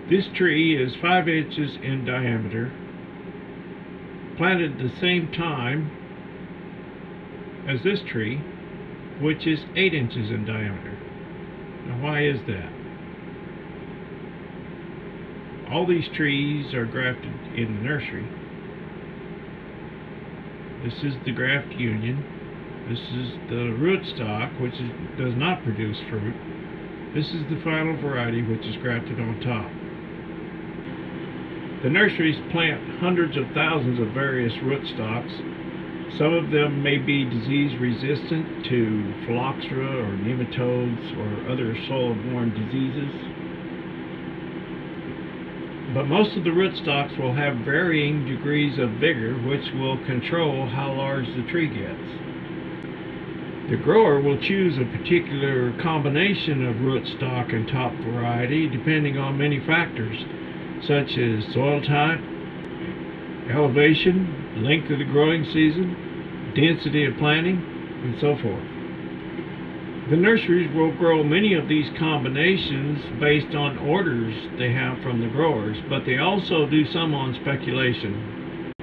This tree is 5 inches in diameter, planted at the same time as this tree, which is 8 inches in diameter. Now, why is that? All these trees are grafted in the nursery. This is the graft union. This is the rootstock, which does not produce fruit. This is the final variety, which is grafted on top. The nurseries plant hundreds of thousands of various rootstocks. Some of them may be disease resistant to phylloxera or nematodes or other soil-borne diseases. But most of the rootstocks will have varying degrees of vigor, which will control how large the tree gets. The grower will choose a particular combination of rootstock and top variety depending on many factors, such as soil type, elevation, length of the growing season, density of planting, and so forth. The nurseries will grow many of these combinations based on orders they have from the growers, but they also do some on speculation,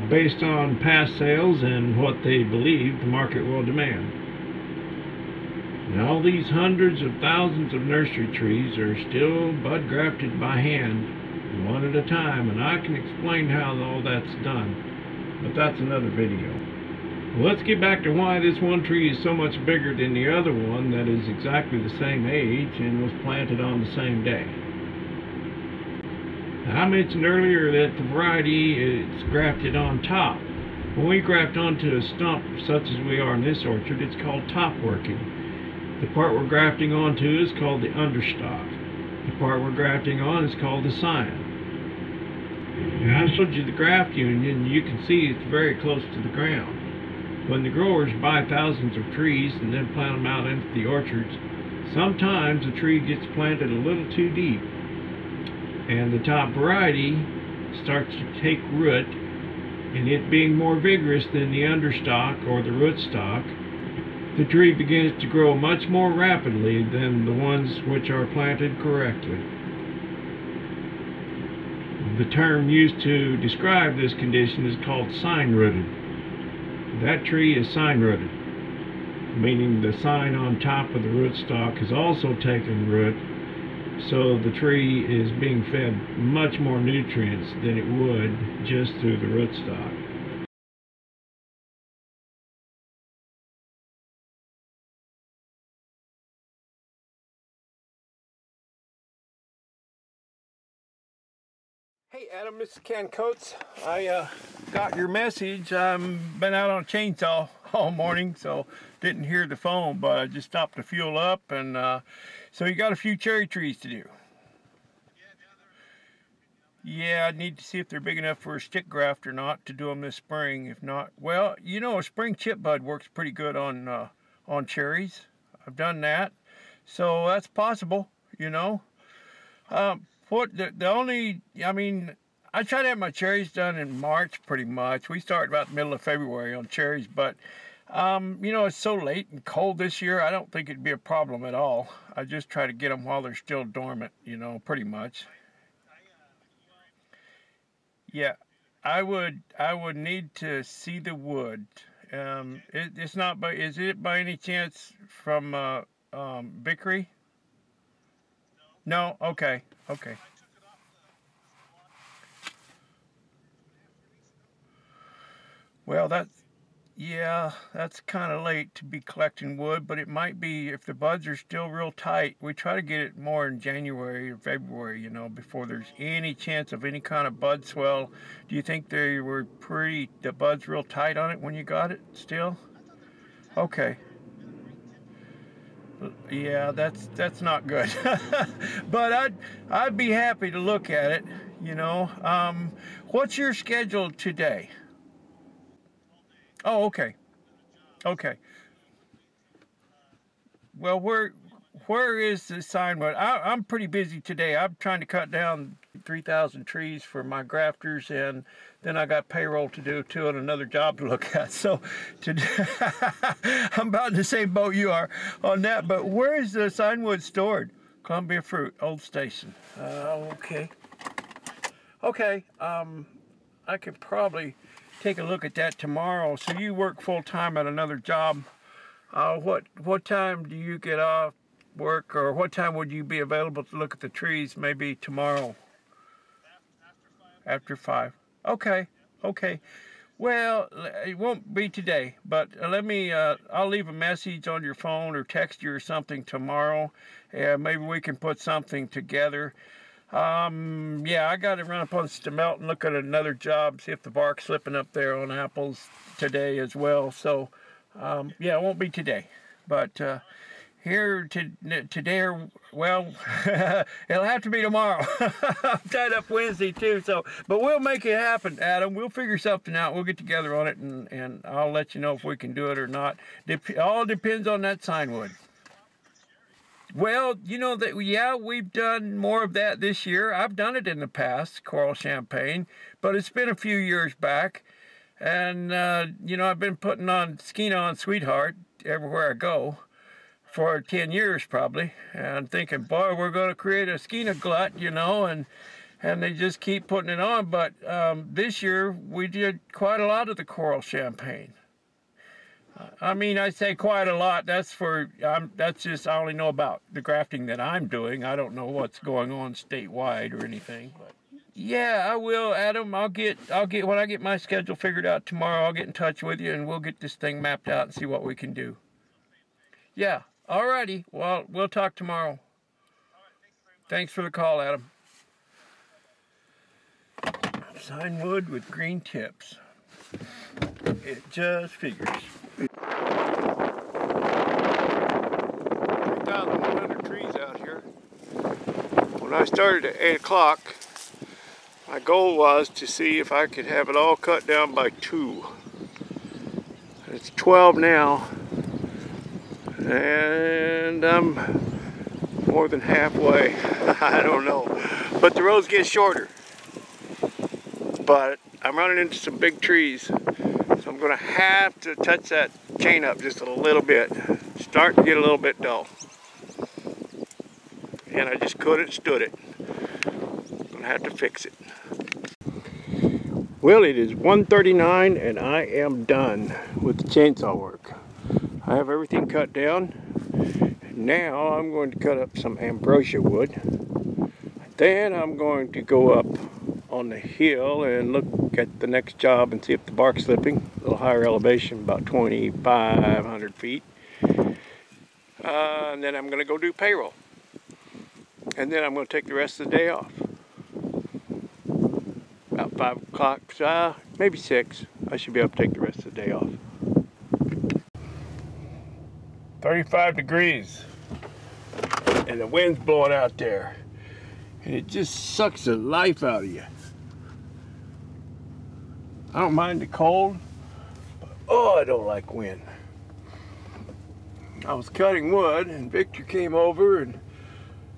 based on past sales and what they believe the market will demand. Now, these hundreds of thousands of nursery trees are still bud grafted by hand, one at a time, and I can explain how all that's done, but that's another video. Well, let's get back to why this one tree is so much bigger than the other one that is exactly the same age and was planted on the same day. Now, I mentioned earlier that the variety is grafted on top. When we graft onto a stump such as we are in this orchard, it's called top working. The part we're grafting onto is called the understock. The part we're grafting on is called the scion. Now, I showed you the graft union. You can see it's very close to the ground. When the growers buy thousands of trees and then plant them out into the orchards, sometimes a tree gets planted a little too deep, and the top variety starts to take root, and it being more vigorous than the understock or the rootstock, the tree begins to grow much more rapidly than the ones which are planted correctly. The term used to describe this condition is called sign-rooted. That tree is sign-rooted, meaning the sign on top of the rootstock has also taken root, so the tree is being fed much more nutrients than it would just through the rootstock. Hey Adam, this is Ken Coates. I got your message. I've been out on a chainsaw all morning, so didn't hear the phone, but I just stopped to fuel up, and so you got a few cherry trees to do. Yeah, I need to see if they're big enough for a stick graft or not to do them this spring. If not, well, you know, a spring chip bud works pretty good on cherries. I've done that, so that's possible, you know. The only, I mean, I try to have my cherries done in March pretty much. We start about the middle of February on cherries, but, you know, it's so late and cold this year, I don't think it'd be a problem at all. I just try to get them while they're still dormant, you know, pretty much. Yeah, I would need to see the wood. It's not by, is it by any chance from, Bickery? No? Okay, okay. Well, yeah, that's kind of late to be collecting wood, but it might be if the buds are still real tight. We try to get it more in January or February, you know, before there's any chance of any kind of bud swell. Do you think they were the buds real tight on it when you got it still? Okay. Yeah, that's not good. But I'd be happy to look at it, you know. What's your schedule today? Oh, okay. Okay. Well, where is the sign wood? I'm pretty busy today. I'm trying to cut down 3,000 trees for my grafters, and then I got payroll to do too and another job to look at. So today, I'm about in the same boat you are on that. But where is the sign wood stored? Columbia Fruit, Old Station. Okay. Okay, I could probably take a look at that tomorrow. So you work full-time at another job. What time do you get off work, or what time would you be available to look at the trees? Maybe tomorrow? After 5. Okay, okay. Well, it won't be today, but let me, I'll leave a message on your phone or text you or something tomorrow. Maybe we can put something together. Yeah, I got to run up on Stemelt and look at another job, see if the bark's slipping up there on apples today as well. So, yeah, it won't be today, but here today, or, well, it'll have to be tomorrow. I'm tied up Wednesday too, so, but we'll make it happen, Adam. We'll figure something out. We'll get together on it, and I'll let you know if we can do it or not. All depends on that sign wood. Well, you know that, yeah, we've done more of that this year. I've done it in the past, coral champagne, but it's been a few years back. And, you know, I've been putting on Skein on Sweetheart everywhere I go for 10 years probably. And thinking, boy, we're going to create a Skein glut, you know, and they just keep putting it on. But this year we did quite a lot of the coral champagne. I mean, I say quite a lot. That's just, I only know about the grafting that I'm doing. I don't know what's going on statewide or anything. But yeah, I will, Adam. I'll get when I get my schedule figured out tomorrow, I'll get in touch with you and we'll get this thing mapped out and see what we can do. Yeah. Alrighty. Well, we'll talk tomorrow. Thanks for the call, Adam. Sign wood with green tips. It just figures. 3,100 trees out here. When I started at 8 o'clock, my goal was to see if I could have it all cut down by 2. It's 12 now, and I'm more than halfway. I don't know, but the roads get shorter. But I'm running into some big trees, so I'm going to have to touch that chain up just a little bit. It's starting to get a little bit dull, and I just couldn't stood it. I'm going to have to fix it. Well, it is 1:39 and I am done with the chainsaw work. I have everything cut down, and now I'm going to cut up some ambrosia wood. Then I'm going to go up on the hill and look at the next job and see if the bark's slipping. A little higher elevation, about 2,500 feet. And then I'm going to go do payroll. And then I'm going to take the rest of the day off. About 5 o'clock, maybe 6. I should be able to take the rest of the day off. 35 degrees. And the wind's blowing out there. And it just sucks the life out of you. I don't mind the cold, but oh, I don't like wind. I was cutting wood and Victor came over and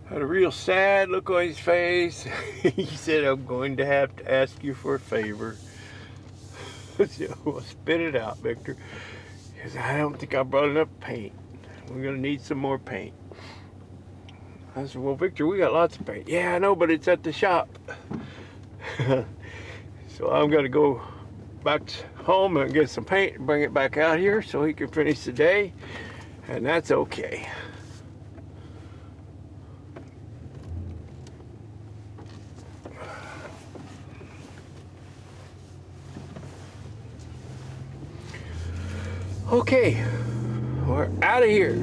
had a real sad look on his face. He said, I'm going to have to ask you for a favor. I said, well, spit it out, Victor. He said, I don't think I brought enough paint. We're going to need some more paint. I said, well, Victor, we got lots of paint. Yeah, I know, but it's at the shop. So I'm going to go back home and get some paint and bring it back out here so he can finish the day. And that's okay. Okay, we're out of here.